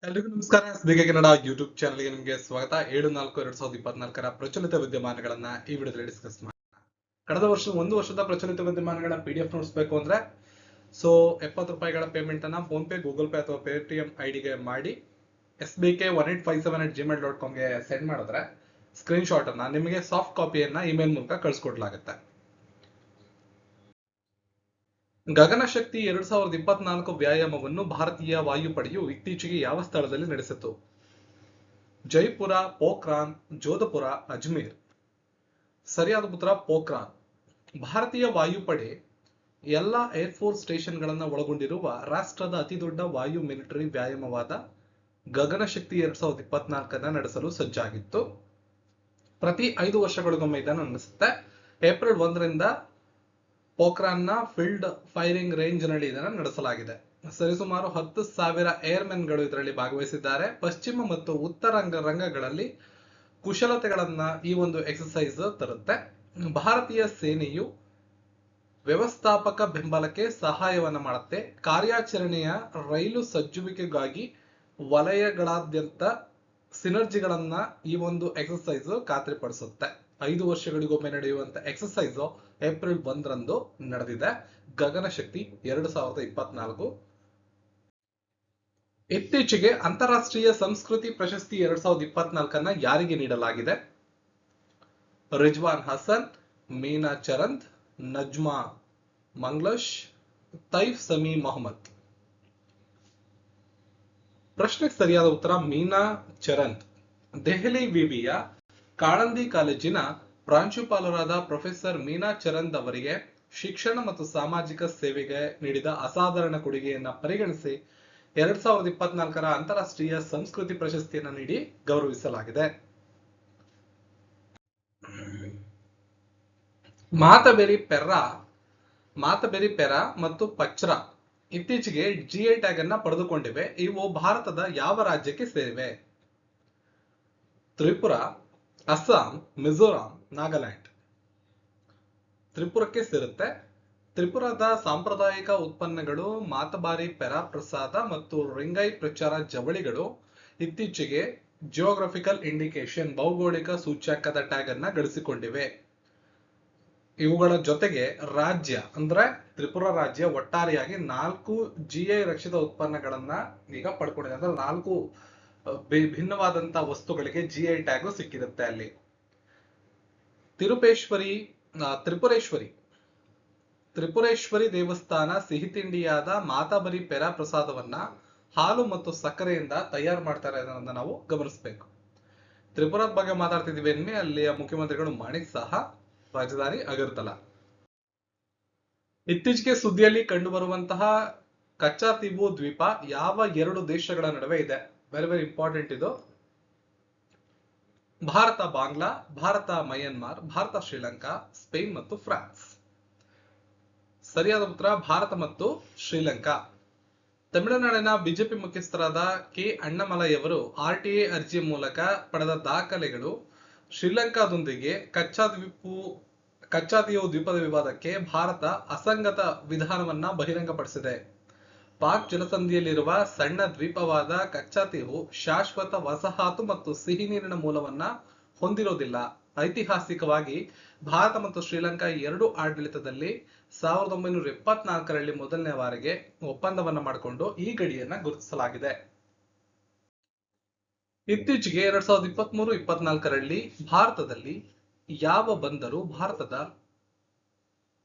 ಎಲ್ರಿಗೂ ನಮಸ್ಕಾರ. ಬೇಗ ಕನ್ನಡ ಯೂಟ್ಯೂಬ್ ಚಾನಲ್ಗೆ ನಿಮಗೆ ಸ್ವಾಗತ. 7-4-2024ರ ಪ್ರಚಲಿತ ವಿದ್ಯಮಾನಗಳನ್ನ ಈ ವಿಡಿಯೋದಲ್ಲಿ ಡಿಸ್ಕಸ್ ಮಾಡೋಣ. ಕಳೆದ ಒಂದು ವರ್ಷದ ಪ್ರಚಲಿತ ವಿದ್ಯಮಾನಗಳ PDF ನೋಟ್ಸ್ ಬೇಕು ಅಂದ್ರೆ ₹70 ಪೇಮೆಂಟ್ ಅನ್ನ ಫೋನ್ ಪೇ, ಗೂಗಲ್ ಪೇ ಅಥವಾ ಪೇಟಿಎಂ ಐಡಿಗೆ ಮಾಡಿ sbk1857@gmail.com ಗೆ ಸೆಂಡ್ ಮಾಡಿದ್ರೆ ಸ್ಕ್ರೀನ್ ಶಾಟ್ ಅನ್ನ ನಿಮಗೆ ಸಾಫ್ಟ್ ಕಾಪಿಯನ್ನ ಇಮೇಲ್ ಮೂಲಕ ಕಳಿಸ್ಕೊಡ್ಲಾಗುತ್ತೆ. ಗಗನಶಕ್ತಿ 2024 ವ್ಯಾಯಾಮವನ್ನು ಭಾರತೀಯ ವಾಯುಪಡೆಯು ಇತ್ತೀಚೆಗೆ ಯಾವ ಸ್ಥಳದಲ್ಲಿ ನಡೆಸಿತು? ಜೈಪುರ, ಪೋಖ್ರಾನ್, ಜೋಧಪುರ, ಅಜ್ಮೀರ್. ಸರಿಯಾದ ಉತ್ತರ ಪೋಖ್ರಾನ್. ಭಾರತೀಯ ವಾಯುಪಡೆ ಎಲ್ಲಾ ಏರ್ಫೋರ್ಸ್ ಸ್ಟೇಷನ್ಗಳನ್ನು ಒಳಗೊಂಡಿರುವ ರಾಷ್ಟ್ರದ ಅತಿದೊಡ್ಡ ವಾಯು ಮಿಲಿಟರಿ ವ್ಯಾಯಾಮವಾದ ಗಗನಶಕ್ತಿ 2024 ನಡೆಸಲು ಸಜ್ಜಾಗಿತ್ತು. ಪ್ರತಿ 5 ವರ್ಷಗಳಿಗೊಮ್ಮೆ ಇದನ್ನು ನಡೆಸುತ್ತೆ. ಏಪ್ರಿಲ್ 1ರಿಂದ ಪೋಖ್ರಾನ್ನ ಫೀಲ್ಡ್ ಫೈರಿಂಗ್ ರೇಂಜ್ ನಲ್ಲಿ ಇದನ್ನು ನಡೆಸಲಾಗಿದೆ. ಸರಿಸುಮಾರು 10,000 ಏರ್ಮೆನ್ಗಳು ಇದರಲ್ಲಿ ಭಾಗವಹಿಸಿದ್ದಾರೆ. ಪಶ್ಚಿಮ ಮತ್ತು ಉತ್ತರ ರಂಗಗಳಲ್ಲಿ ಕುಶಲತೆಗಳನ್ನ ಈ ಒಂದು ಎಕ್ಸರ್ಸೈಸ್ ತರುತ್ತೆ. ಭಾರತೀಯ ಸೇನೆಯು ವ್ಯವಸ್ಥಾಪಕ ಬೆಂಬಲಕ್ಕೆ ಸಹಾಯವನ್ನ ಮಾಡುತ್ತೆ. ಕಾರ್ಯಾಚರಣೆಯ ರೈಲು ಸಜ್ಜುವಿಕೆಗಾಗಿ ವಲಯಗಳಾದ್ಯಂತ ಸಿನರ್ಜಿಗಳನ್ನ ಈ ಒಂದು ಎಕ್ಸರ್ಸೈಸ್ ಖಾತ್ರಿಪಡಿಸುತ್ತೆ. 5 ವರ್ಷಗಳಿಗೊಮ್ಮೆ ನಡೆಯುವಂತ ಎಕ್ಸರ್ಸೈಸ್ ಏಪ್ರಿಲ್ 1ರಂದು ನಡೆದಿದೆ. ಗಗನಶಕ್ತಿ 2024. ಇತ್ತೀಚೆಗೆ ಅಂತಾರಾಷ್ಟ್ರೀಯ ಸಂಸ್ಕೃತಿ ಪ್ರಶಸ್ತಿ 2024 ಯಾರಿಗೆ ನೀಡಲಾಗಿದೆ? ರಿಜ್ವಾನ್ ಹಸನ್, ಮೀನಾ ಚರಂದ್, ನಜ್ಮಾ ಮಂಗ್ಲಶ್, ತೈಫ್ ಸಮಿ ಮೊಹಮ್ಮದ್. ಪ್ರಶ್ನೆಗೆ ಸರಿಯಾದ ಉತ್ತರ ಮೀನಾ ಚರಂದ್. ದೆಹಲಿ ವಿವಿಯ ಕಾಳಂದಿ ಕಾಲೇಜಿನ ಪ್ರಾಂಶುಪಾಲರಾದ ಪ್ರೊಫೆಸರ್ ಮೀನಾ ಚರಂದ್ ಅವರಿಗೆ ಶಿಕ್ಷಣ ಮತ್ತು ಸಾಮಾಜಿಕ ಸೇವೆಗೆ ನೀಡಿದ ಅಸಾಧಾರಣ ಕೊಡುಗೆಯನ್ನ ಪರಿಗಣಿಸಿ 2024ರ ಅಂತಾರಾಷ್ಟ್ರೀಯ ಸಂಸ್ಕೃತಿ ಪ್ರಶಸ್ತಿಯನ್ನು ನೀಡಿ ಗೌರವಿಸಲಾಗಿದೆ. ಮಾತಬೆರಿ ಪೆರಾ ಮತ್ತು ಪಚ್ರ ಇತ್ತೀಚೆಗೆ GI ಟ್ಯಾಗ್ ಅನ್ನ ಪಡೆದುಕೊಂಡಿವೆ. ಇವು ಭಾರತದ ಯಾವ ರಾಜ್ಯಕ್ಕೆ ಸೇರಿವೆ? ತ್ರಿಪುರ, ಅಸ್ಸಾಂ, ಮಿಜೋರಾಂ, ನಾಗಾಲ್ಯಾಂಡ್. ತ್ರಿಪುರಕ್ಕೆ ಸೇರುತ್ತೆ. ತ್ರಿಪುರದ ಸಾಂಪ್ರದಾಯಿಕ ಉತ್ಪನ್ನಗಳು ಮಾತಬಾರಿ ಪೆರಾ ಪ್ರಸಾದ ಮತ್ತು ರಿಂಗೈ ಪ್ರಚಾರ ಜವಳಿಗಳು ಇತ್ತೀಚೆಗೆ ಜಿಯೋಗ್ರಫಿಕಲ್ ಇಂಡಿಕೇಶನ್ ಭೌಗೋಳಿಕ ಸೂಚ್ಯಂಕದ ಟ್ಯಾಗ್ ಅನ್ನ ಗಳಿಸಿಕೊಂಡಿವೆ. ಇವುಗಳ ಜೊತೆಗೆ ರಾಜ್ಯ ಅಂದ್ರೆ ತ್ರಿಪುರ ರಾಜ್ಯ ಒಟ್ಟಾರೆಯಾಗಿ 4 GI ರಕ್ಷಿತ ಉತ್ಪನ್ನಗಳನ್ನ ಈಗ ಪಡ್ಕೊಂಡಿದೆ. ಅಂದ್ರೆ 4 ಭಿನ್ನವಾದಂತಹ ವಸ್ತುಗಳಿಗೆ GI ಟ್ಯಾಗ್ ಸಿಕ್ಕಿರುತ್ತೆ ಅಲ್ಲಿ. ತ್ರಿಪುರೇಶ್ವರಿ ದೇವಸ್ಥಾನ ಸಿಹಿ ತಿಂಡಿಯಾದ ಮಾತಾಬರಿ ಪೆರಾ ಪ್ರಸಾದವನ್ನ ಹಾಲು ಮತ್ತು ಸಕ್ಕರೆಯಿಂದ ತಯಾರು ಮಾಡ್ತಾರೆ ಅನ್ನೋದನ್ನ ನಾವು ಗಮನಿಸಬೇಕು. ತ್ರಿಪುರದ ಬಗ್ಗೆ ಮಾತಾಡ್ತಿದೀವಿ ಅಂದ್ಮೇ ಅಲ್ಲಿಯ ಮುಖ್ಯಮಂತ್ರಿಗಳು ಮಾಣಿಕ್ ಸಾಹಾ, ರಾಜಧಾನಿ ಅಗರ್ತಲಾ. ಇತ್ತೀಚೆಗೆ ಸುದ್ದಿಯಲ್ಲಿ ಕಂಡು ಬರುವಂತಹ ಕಚ್ಚಾತೀವು ದ್ವೀಪ ಯಾವ 2 ದೇಶಗಳ ನಡುವೆ ಇದೆ? ವೆರಿ ಇಂಪಾರ್ಟೆಂಟ್ ಇದು. ಭಾರತ ಬಾಂಗ್ಲಾ, ಭಾರತ ಮಯನ್ಮಾರ್, ಭಾರತ ಶ್ರೀಲಂಕಾ, ಸ್ಪೇನ್ ಮತ್ತು ಫ್ರಾನ್ಸ್. ಸರಿಯಾದ ಉತ್ತರ ಭಾರತ ಮತ್ತು ಶ್ರೀಲಂಕಾ. ತಮಿಳುನಾಡಿನ ಬಿಜೆಪಿ ಮುಖ್ಯಸ್ಥರಾದ ಕೆ ಅಣ್ಣಾಮಲೈಯವರು RTI ಅರ್ಜಿ ಮೂಲಕ ಪಡೆದ ದಾಖಲೆಗಳು ಶ್ರೀಲಂಕಾದೊಂದಿಗೆ ಕಚ್ಚಾತೀವು ದ್ವೀಪದ ವಿವಾದಕ್ಕೆ ಭಾರತ ಅಸಂಗತ ವಿಧಾನವನ್ನ ಬಹಿರಂಗಪಡಿಸಿದೆ. ಪಾಕ್ ಜಲಸಂಧಿಯಲ್ಲಿರುವ ಸಣ್ಣ ದ್ವೀಪವಾದ ಕಚ್ಚಾತೀವು ಶಾಶ್ವತ ವಸಾಹತು ಮತ್ತು ಸಿಹಿ ನೀರಿನ ಮೂಲವನ್ನ ಹೊಂದಿರೋದಿಲ್ಲ. ಐತಿಹಾಸಿಕವಾಗಿ ಭಾರತ ಮತ್ತು ಶ್ರೀಲಂಕಾ 2 ಆಡಳಿತದಲ್ಲಿ 1974ರಲ್ಲಿ ಮೊದಲನೇ ಬಾರಿಗೆ ಒಪ್ಪಂದವನ್ನ ಮಾಡಿಕೊಂಡು ಈ ಗಡಿಯನ್ನ ಗುರುತಿಸಲಾಗಿದೆ. ಇತ್ತೀಚೆಗೆ 2023-24ರಲ್ಲಿ ಭಾರತದಲ್ಲಿ ಯಾವ ಬಂದರು ಭಾರತದ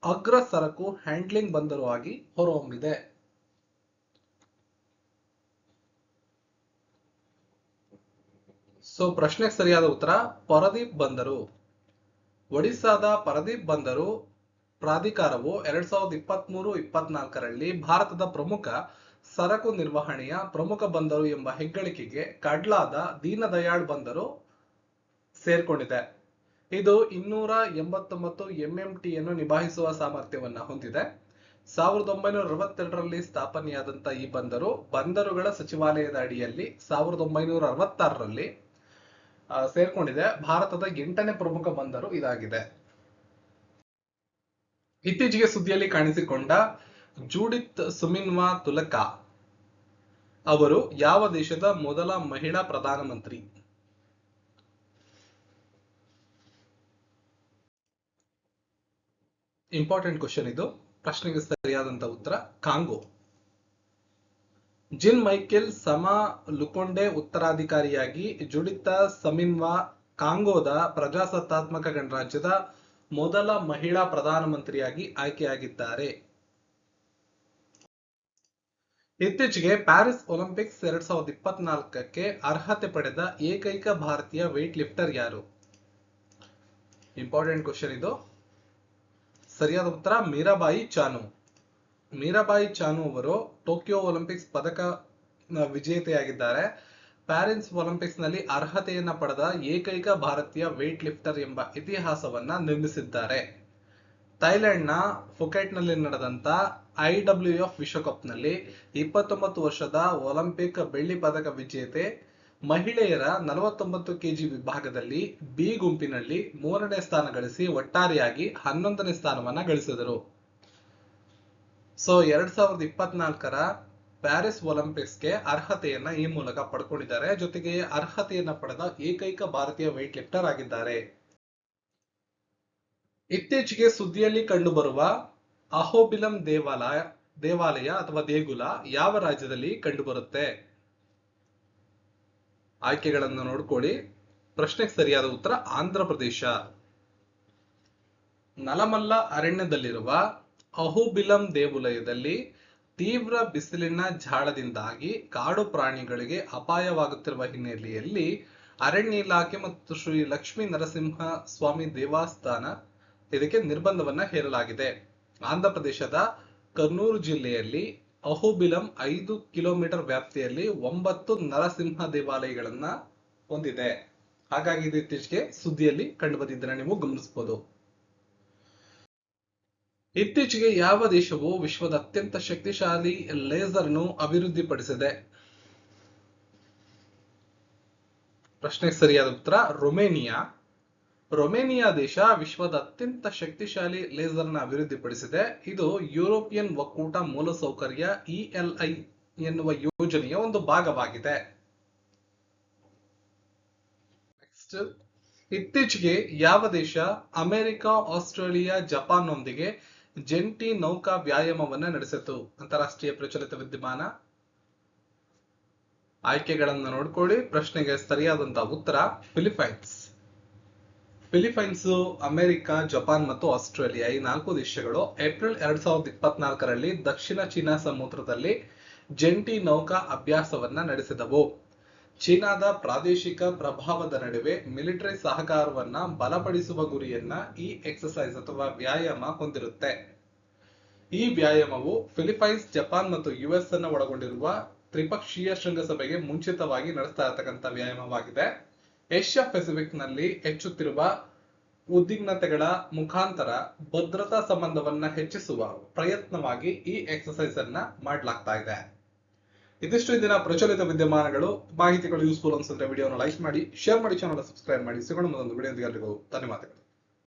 ಅಗ್ರ ಸರಕು ಹ್ಯಾಂಡ್ಲಿಂಗ್ ಬಂದರು ಆಗಿ ಹೊರಹೊಮ್ಮಿದೆ? ಪ್ರಶ್ನೆಗೆ ಸರಿಯಾದ ಉತ್ತರ ಪರದೀಪ್ ಬಂದರು. ಒಡಿಸ್ಸಾದ ಪರದೀಪ್ ಬಂದರು ಪ್ರಾಧಿಕಾರವು 2023-24ರಲ್ಲಿ ಭಾರತದ ಪ್ರಮುಖ ಸರಕು ನಿರ್ವಹಣೆಯ ಪ್ರಮುಖ ಬಂದರು ಎಂಬ ಹೆಗ್ಗಳಿಕೆಗೆ ಕಡ್ಲಾದ ದೀನದಯಾಳ್ ಬಂದರು ಸೇರ್ಕೊಂಡಿದೆ. ಇದು 289 MMTಯನ್ನು ನಿಭಾಯಿಸುವ ಸಾಮರ್ಥ್ಯವನ್ನ ಹೊಂದಿದೆ. 1962ರಲ್ಲಿ ಸ್ಥಾಪನೆಯಾದಂತ ಈ ಬಂದರು ಬಂದರುಗಳ ಸಚಿವಾಲಯದ ಅಡಿಯಲ್ಲಿ 1966ರಲ್ಲಿ ಸೇರ್ಕೊಂಡಿದೆ. ಭಾರತದ 8ನೇ ಪ್ರಮುಖ ಬಂದರು ಇದಾಗಿದೆ. ಇತ್ತೀಚೆಗೆ ಸುದ್ದಿಯಲ್ಲಿ ಕಾಣಿಸಿಕೊಂಡ ಜೂಡಿತ್ ಸುಮಿನ್ವಾ ತುಲಕಾ ಅವರು ಯಾವ ದೇಶದ ಮೊದಲ ಮಹಿಳಾ ಪ್ರಧಾನಮಂತ್ರಿ? ಇಂಪಾರ್ಟೆಂಟ್ ಕ್ವಶನ್ ಇದು. ಪ್ರಶ್ನೆಗೆ ಸರಿಯಾದಂತ ಉತ್ತರ ಕಾಂಗೋ. ಜಿಲ್ ಮೈಕೆಲ್ ಸಮಾ ಲುಕೊಂಡೆ ಉತ್ತರಾಧಿಕಾರಿಯಾಗಿ ಜುಡಿತಾ ಸಮಿನ್ವಾ ಕಾಂಗೋದ ಪ್ರಜಾಸತ್ತಾತ್ಮಕ ಗಣರಾಜ್ಯದ ಮೊದಲ ಮಹಿಳಾ ಪ್ರಧಾನಮಂತ್ರಿಯಾಗಿ ಆಯ್ಕೆಯಾಗಿದ್ದಾರೆ. ಇತ್ತೀಚೆಗೆ ಪ್ಯಾರಿಸ್ ಒಲಿಂಪಿಕ್ಸ್ 2024ಕ್ಕೆ ಅರ್ಹತೆ ಪಡೆದ ಏಕೈಕ ಭಾರತೀಯ ವೇಟ್ ಲಿಫ್ಟರ್ ಯಾರು? ಇಂಪಾರ್ಟೆಂಟ್ ಕ್ವಶನ್ ಇದು. ಸರಿಯಾದ ಉತ್ತರ ಮೀರಾಬಾಯಿ ಚಾನು. ಮೀರಾಬಾಯಿ ಚಾನು ಅವರು ಟೋಕಿಯೋ ಒಲಿಂಪಿಕ್ಸ್ ಪದಕ ವಿಜೇತೆಯಾಗಿದ್ದಾರೆ. ಪ್ಯಾರಿಸ್ ಒಲಿಂಪಿಕ್ಸ್ ನಲ್ಲಿ ಅರ್ಹತೆಯನ್ನ ಪಡೆದ ಏಕೈಕ ಭಾರತೀಯ ವೇಟ್ ಲಿಫ್ಟರ್ ಎಂಬ ಇತಿಹಾಸವನ್ನ ನಿರ್ಮಿಸಿದ್ದಾರೆ. ಥೈಲ್ಯಾಂಡ್ ನ ಫುಕೆಟ್ ನಲ್ಲಿ ನಡೆದಂತ IWF ವಿಶ್ವಕಪ್ ನಲ್ಲಿ 29 ವರ್ಷದ ಒಲಿಂಪಿಕ್ ಬೆಳ್ಳಿ ಪದಕ ವಿಜೇತೆ ಮಹಿಳೆಯರ 49 ಕೆಜಿ ವಿಭಾಗದಲ್ಲಿ ಬಿ ಗುಂಪಿನಲ್ಲಿ 3ನೇ ಸ್ಥಾನ ಗಳಿಸಿ ಒಟ್ಟಾರೆಯಾಗಿ 11ನೇ ಸ್ಥಾನವನ್ನ ಗಳಿಸಿದರು. ಸೊ 2024ರ ಪ್ಯಾರಿಸ್ ಒಲಿಂಪಿಕ್ಸ್ಗೆ ಅರ್ಹತೆಯನ್ನ ಈ ಮೂಲಕ ಪಡ್ಕೊಂಡಿದ್ದಾರೆ. ಜೊತೆಗೆ ಅರ್ಹತೆಯನ್ನ ಪಡೆದ ಏಕೈಕ ಭಾರತೀಯ ವೇಟ್ ಲಿಫ್ಟರ್ ಆಗಿದ್ದಾರೆ. ಇತ್ತೀಚೆಗೆ ಸುದ್ದಿಯಲ್ಲಿ ಕಂಡುಬರುವ ಅಹೋಬಿಲಂ ದೇವಾಲಯ ಅಥವಾ ದೇಗುಲ ಯಾವ ರಾಜ್ಯದಲ್ಲಿ ಕಂಡುಬರುತ್ತೆ? ಆಯ್ಕೆಗಳನ್ನು ನೋಡ್ಕೊಳ್ಳಿ. ಪ್ರಶ್ನೆಗೆ ಸರಿಯಾದ ಉತ್ತರ ಆಂಧ್ರ ಪ್ರದೇಶ. ನಲಮಲ್ಲ ಅರಣ್ಯದಲ್ಲಿರುವ ಅಹೋಬಿಲಂ ದೇವಾಲಯದಲ್ಲಿ ತೀವ್ರ ಬಿಸಿಲಿನ ಝಾಳದಿಂದಾಗಿ ಕಾಡು ಪ್ರಾಣಿಗಳಿಗೆ ಅಪಾಯವಾಗುತ್ತಿರುವ ಹಿನ್ನೆಲೆಯಲ್ಲಿ ಅರಣ್ಯ ಇಲಾಖೆ ಮತ್ತು ಶ್ರೀ ಲಕ್ಷ್ಮೀ ನರಸಿಂಹ ಸ್ವಾಮಿ ದೇವಸ್ಥಾನ ಇದಕ್ಕೆ ನಿರ್ಬಂಧವನ್ನ ಹೇರಲಾಗಿದೆ. ಆಂಧ್ರ ಪ್ರದೇಶದ ಕರ್ನೂಲು ಜಿಲ್ಲೆಯಲ್ಲಿ ಅಹೋಬಿಲಂ 5 ಕಿಲೋಮೀಟರ್ ವ್ಯಾಪ್ತಿಯಲ್ಲಿ 9 ನರಸಿಂಹ ದೇವಾಲಯಗಳನ್ನ ಹೊಂದಿದೆ. ಹಾಗಾಗಿ ಇದು ಇತ್ತೀಚೆಗೆ ಸುದ್ದಿಯಲ್ಲಿ ಕಂಡು ಬಂದಿದ್ದನ್ನ ನೀವು ಗಮನಿಸಬಹುದು. ಇತ್ತೀಚೆಗೆ ಯಾವ ದೇಶವು ವಿಶ್ವದ ಅತ್ಯಂತ ಶಕ್ತಿಶಾಲಿ ಲೇಸರ್ ಅನ್ನು ಅಭಿವೃದ್ಧಿಪಡಿಸಿದೆ? ಪ್ರಶ್ನೆಗೆ ಸರಿಯಾದ ಉತ್ತರ ರೊಮೇನಿಯಾ. ರೊಮೇನಿಯಾ ದೇಶ ವಿಶ್ವದ ಅತ್ಯಂತ ಶಕ್ತಿಶಾಲಿ ಲೇಸರ್ ನ ಅಭಿವೃದ್ಧಿಪಡಿಸಿದೆ. ಇದು ಯುರೋಪಿಯನ್ ಒಕ್ಕೂಟ ಮೂಲಸೌಕರ್ಯ ELI ಎನ್ನುವ ಯೋಜನೆಯ ಒಂದು ಭಾಗವಾಗಿದೆ. ನೆಕ್ಸ್ಟ್, ಇತ್ತೀಚೆಗೆ ಯಾವ ದೇಶ ಅಮೆರಿಕ, ಆಸ್ಟ್ರೇಲಿಯಾ, ಜಪಾನ್ ನೊಂದಿಗೆ ಜಂಟಿ ನೌಕಾ ವ್ಯಾಯಾಮವನ್ನ ನಡೆಸಿತು? ಅಂತಾರಾಷ್ಟ್ರೀಯ ಪ್ರಚಲಿತ ವಿದ್ಯಮಾನ. ಆಯ್ಕೆಗಳನ್ನು ನೋಡ್ಕೊಳ್ಳಿ. ಪ್ರಶ್ನೆಗೆ ಸರಿಯಾದಂತಹ ಉತ್ತರ ಫಿಲಿಪೈನ್ಸ್. ಫಿಲಿಪೈನ್ಸ್, ಅಮೆರಿಕ, ಜಪಾನ್ ಮತ್ತು ಆಸ್ಟ್ರೇಲಿಯಾ ಈ 4 ದೇಶಗಳು ಏಪ್ರಿಲ್ 2024ರಲ್ಲಿ ದಕ್ಷಿಣ ಚೀನಾ ಸಮುದ್ರದಲ್ಲಿ ಜಂಟಿ ನೌಕಾ ಅಭ್ಯಾಸವನ್ನ ನಡೆಸಿದವು. ಚೀನಾದ ಪ್ರಾದೇಶಿಕ ಪ್ರಭಾವದ ನಡುವೆ ಮಿಲಿಟರಿ ಸಹಕಾರವನ್ನ ಬಲಪಡಿಸುವ ಗುರಿಯನ್ನ ಈ ಎಕ್ಸರ್ಸೈಸ್ ಅಥವಾ ವ್ಯಾಯಾಮ ಹೊಂದಿರುತ್ತೆ. ಈ ವ್ಯಾಯಾಮವು ಫಿಲಿಪೈನ್ಸ್, ಜಪಾನ್ ಮತ್ತು US ಅನ್ನ ಒಳಗೊಂಡಿರುವ ತ್ರಿಪಕ್ಷೀಯ ಶೃಂಗಸಭೆಗೆ ಮುಂಚಿತವಾಗಿ ನಡೆಸ್ತಾ ಇರತಕ್ಕಂಥ ವ್ಯಾಯಾಮವಾಗಿದೆ. ಏಷ್ಯಾ ಪೆಸಿಫಿಕ್ ನಲ್ಲಿ ಹೆಚ್ಚುತ್ತಿರುವ ಉದ್ವಿಗ್ನತೆಗಳ ಮುಖಾಂತರ ಭದ್ರತಾ ಸಂಬಂಧವನ್ನ ಹೆಚ್ಚಿಸುವ ಪ್ರಯತ್ನವಾಗಿ ಈ ಎಕ್ಸರ್ಸೈಸ್ ಅನ್ನ ಮಾಡಲಾಗ್ತಾ ಇದೆ. ಇದಿಷ್ಟು ಇಂದಿನ ಪ್ರಚಲಿತ ವಿದ್ಯಮಾನಗಳು. ಮಾಹಿತಿಗಳು ಯೂಸ್ಫುಲ್ ಅನ್ಸಿದ್ರೆ ವಿಡಿಯೋನ ಲೈಕ್ ಮಾಡಿ, ಶೇರ್ ಮಾಡಿ, ಚಾನಲ್ ಸಬ್ಸ್ಕ್ರೈಬ್ ಮಾಡಿ. ಸಿಗೋಣ ಮತ್ತೊಂದು ವಿಡಿಯೋದೊಂದಿಗೆ. ಧನ್ಯವಾದಗಳು.